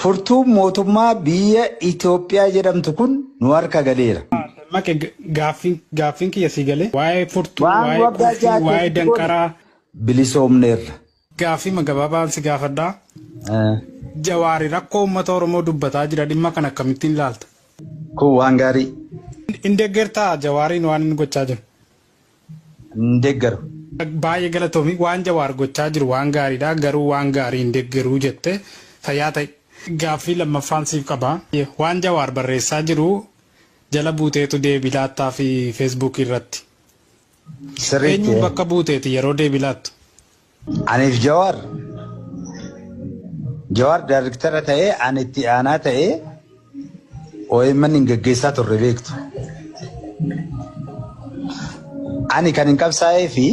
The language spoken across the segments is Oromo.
furtuu mootummaa biyya Itoophiyaa jedhamtu kun nu harka galeera. Make gaaffiin kiyya si galee waa'ee furtuu waa'ee danqaraa bilisoomneerra. Gaaffii gabaabaan si gaafadhaa. Jawaari rakkoo uummata Oromoo dubbataa jira dhimma kan akkamittiin ilaalta? Kun waan gaarii. Hin deeggartaa Jawaariin waan inni gochaa jiru? Hin deeggaru. Baay'ee galatoomii waan Jawaar gochaa jiru waan gaariidha garuu waan gaarii hin deeggaruu jette fayyaa ta'e. Gaaffii lammaffaan siif qaba. Waan Jawaar barreessaa jiru jala buuteetu deebii laattaa fi Facebook irratti. Eenyuun bakka buuteeti yeroo deebii laattu? Aniif Jawaar. Jawaar daariktara ta'ee ani itti aanaa ta'ee OMN hin gaggeessaa turre beektu. Ani kan hin qabsaa'ee fi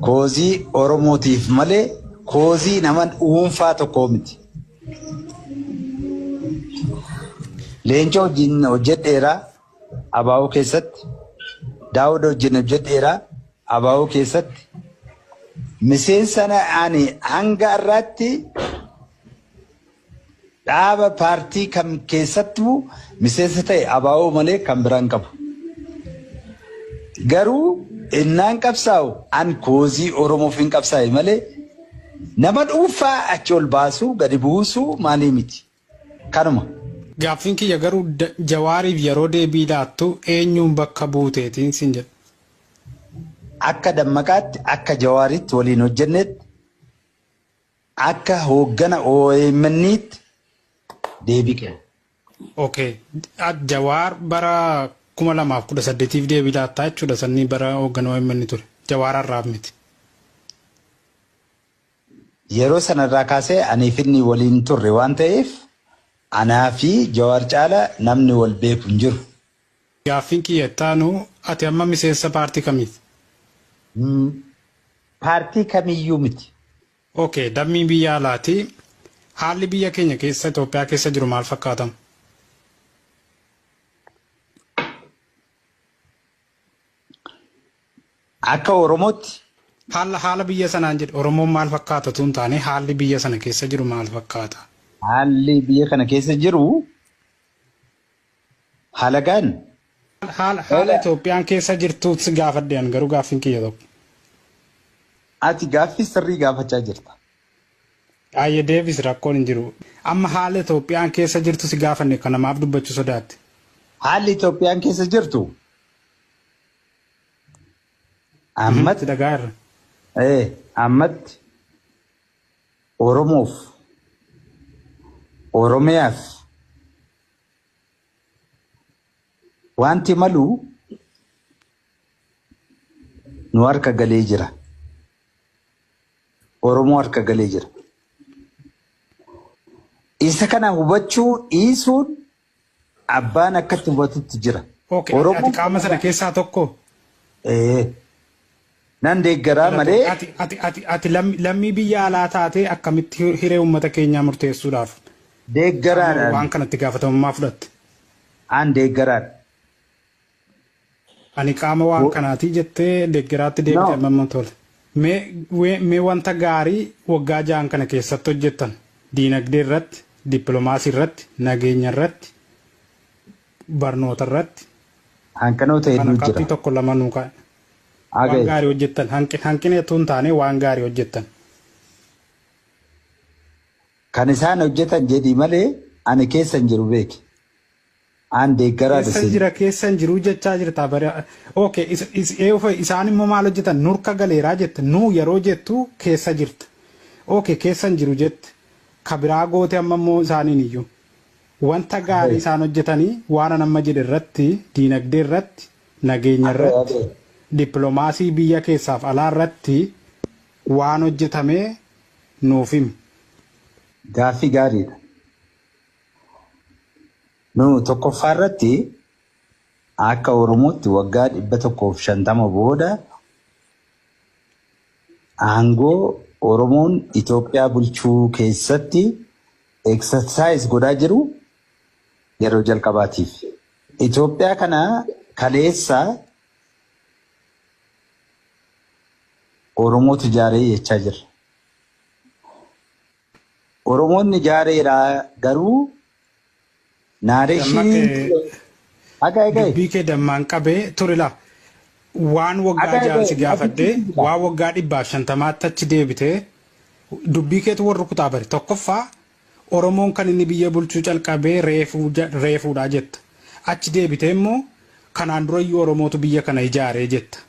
koozii Oromootiif malee koozii nama dhuunfaa tokkoo miti. Leencoo wajjin hojjedheera Abaaboo keessatti. Daawud wajjin hojjedheera Abaaboo keessatti. Miseensa ani hanga irratti dhaaba paartii kam keessattuu miseensa ta'e Abaaboo malee kan biraan qabu. Garuu innaan qabsaa'u an koozii Oromoof hin qabsaa'e malee nama dhuunfaa achi ol baasuu gadi buusuu maalii miti. Kanuma. Gaaffiin kiyya garuu Jawaariif yeroo deebii laattu eenyuun bakka buuteetiin sin jedhu? Akka dammaqaatti akka Jawaaritti waliin hojjennetti akka hooggana OMN'tti deebii kenna. Okay. Jawaar bara 2018 deebii laattaa jechuudha sanni bara hooggana OMN ture. Jawaar har'aaf miti. Yeroo sanarraa kaasee aniif inni waliin turre waan ta'eef anaa fi Jawaar caala namni wal beeku hin jiru. Gaaffiin kiyya taanu ati amma miseensa paartii kamiiti? Paartii kamiyyuu miti. Okay, dammii biyya alaati. Haalli biyya keenya keessa Itoophiyaa keessa jiru maal fakkaatama? Akka Oromootti. Haala biyya sanaan jedhu Oromoon maal fakkaata tun taane haalli biyya sana keessa jiru maal fakkaata? Haalli biyya kana keessa jiru haala gaan. Haala Itoophiyaan keessa jirtuutti si gaafadheen garuu gaaffiin kiyya tokko. Ati gaaffii sirrii gaafachaa jirta. Ayya deebis rakkoon hin jiru. Amma haala Itoophiyaan keessa jirtu si gaafanne kan namaaf dubbachuu sodaatti. Haalli Itoophiyaan keessa jirtu. Ammatti dhagaarra. Ammatti Oromoof Oromiyaaf wanti malu nu harka galee jira. Oromoo harka galee jira. Isa kana hubachuu dhiisuun abbaan akkatti hubatutti jira. Ati qaama sana keessaa tokko? Nan deeggaraa malee. Ati lammii biyya alaa taatee akkamitti hiree uummata keenyaa murteessuudhaaf? Deeggaraadhaan. Waan kanatti gaafatamummaa fudhatte? An deeggaraadha. Ani qaama waan kanaati jettee deeggaraatti deebitee amma tole. Mee wanta gaarii waggaa ja'an kana keessatti hojjettan diinagdee irratti, dippiloomaasii irratti, nageenya irratti, barnoota irratti. Hanqinoota hedduu jira. Qabxii tokko lama nuu kaa'e. Waan gaarii hojjettan hanqina tun taane waan gaarii hojjettan. Kan isaan hojjetan jedhi malee ani keessa hin jiru beeki. An deeggaraa keessa hin jiru jechaa jirta bare. Okay, isaan immoo maal hojjetan nurka galeeraa jette nuu yeroo jettu keessa jirta. Okay, keessa hin jiru jette kabiraa goote amma immoo isaaniin iyyuu. Wanta gaarii isaan hojjetanii waan amma jedhe irratti diinagdee irratti nageenya irratti dippiloomaasii biyya keessaaf alaa irratti waan hojjetamee nuuf himi. Gaaffii gaariidha. Nu tokkoffaa irratti akka Oromootti waggaa 150 booda aangoo Oromoon Itoophiyaa bulchuu keessatti exercise godhaa jiru yeroo jalqabaatiif. Itoophiyaa kana kaleessa Oromootu ijaaree jechaa jira. Oromoonni jaareera garuu naareeshinii dubbii kee dammaan qabee ture la waan waggaa jaansi gaafadhee waan waggaa 150 achi deebitee dubbii keetu warra kutaa bari tokkoffaa Oromoon kan inni biyya bulchuu calqabee reefuudhaa jetta achi deebitee immoo kanaan durayyuu Oromootu biyya kana ijaaree jetta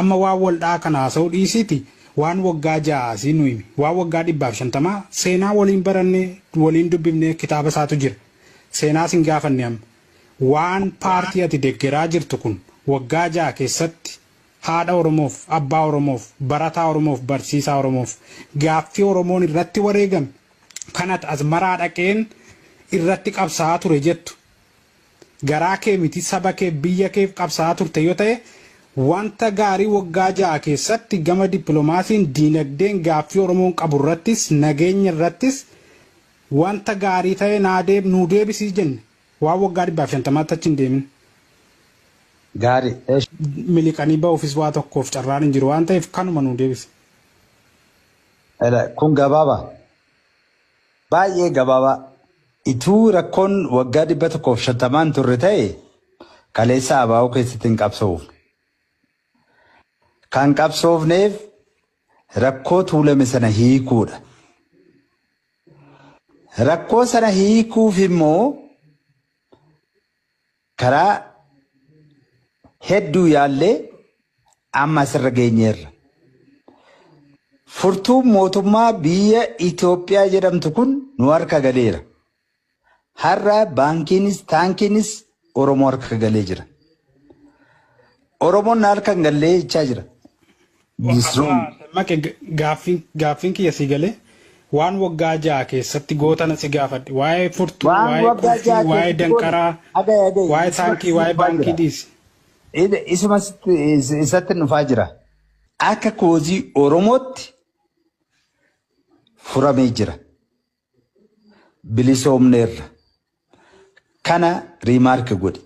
amma waan waldhaa kana haasa'uu dhiisiiti waan waggaa jaasii nuyi waan waggaa 150 seenaa waliin barannee waliin dubbifnee kitaaba isaatu jira seenaa sin gaafanne amma waan paartii ati deeggaraa jirtu kun waggaa jaa keessatti haadha Oromoof abbaa Oromoof barataa Oromoof barsiisaa Oromoof gaaffii Oromoon irratti wareegame kanat azmaraa dhaqeen irratti qabsaa ture jettu garaa kee miti saba kee biyya kee qabsaa turte yoo ta'e wanta gaarii waggaa jaa keessatti gama dippiloomaasiin diinagdeen gaaffii Oromoon qabu irrattis nageenya irrattis wanta gaarii ta'e nuu deebisii jenne waan waggaa 150 achi hin deemin. Gaarii. Miliqanii ba'uufis waa tokkoof carraan hin jiru waan ta'eef kanuma nuu deebisi. Kun gabaabaa. Baay'ee gabaabaa. Ituu rakkoon waggaa 150 turre ta'e kaleessa abaa'uu keessatti hin qabsoofu. Kan qabsoofneef rakkoo tuulame sana hiikuudha. Rakkoo sana hiikuuf immoo karaa hedduu yaallee amma asirra geenyeerra. Furtuun mootummaa biyya Itoophiyaa jedhamtu kun nu harka galeera. Har'a baankiinis taankiinis Oromoo harka galee jira. Oromoon harka hin gallee jechaa jira. Gaaffiin kiyya si galee waan waggaa ja'a keessatti gootana si gaafadhe waa'ee furtuu waa'ee qulfii waa'ee danqaraa waa'ee taankii waa'ee baankii dhiisi. Isuma isatti dhufaa jira. Akka koozii Oromootti furamee jira. Bilisoomneerra. Kana riimaarki godhi.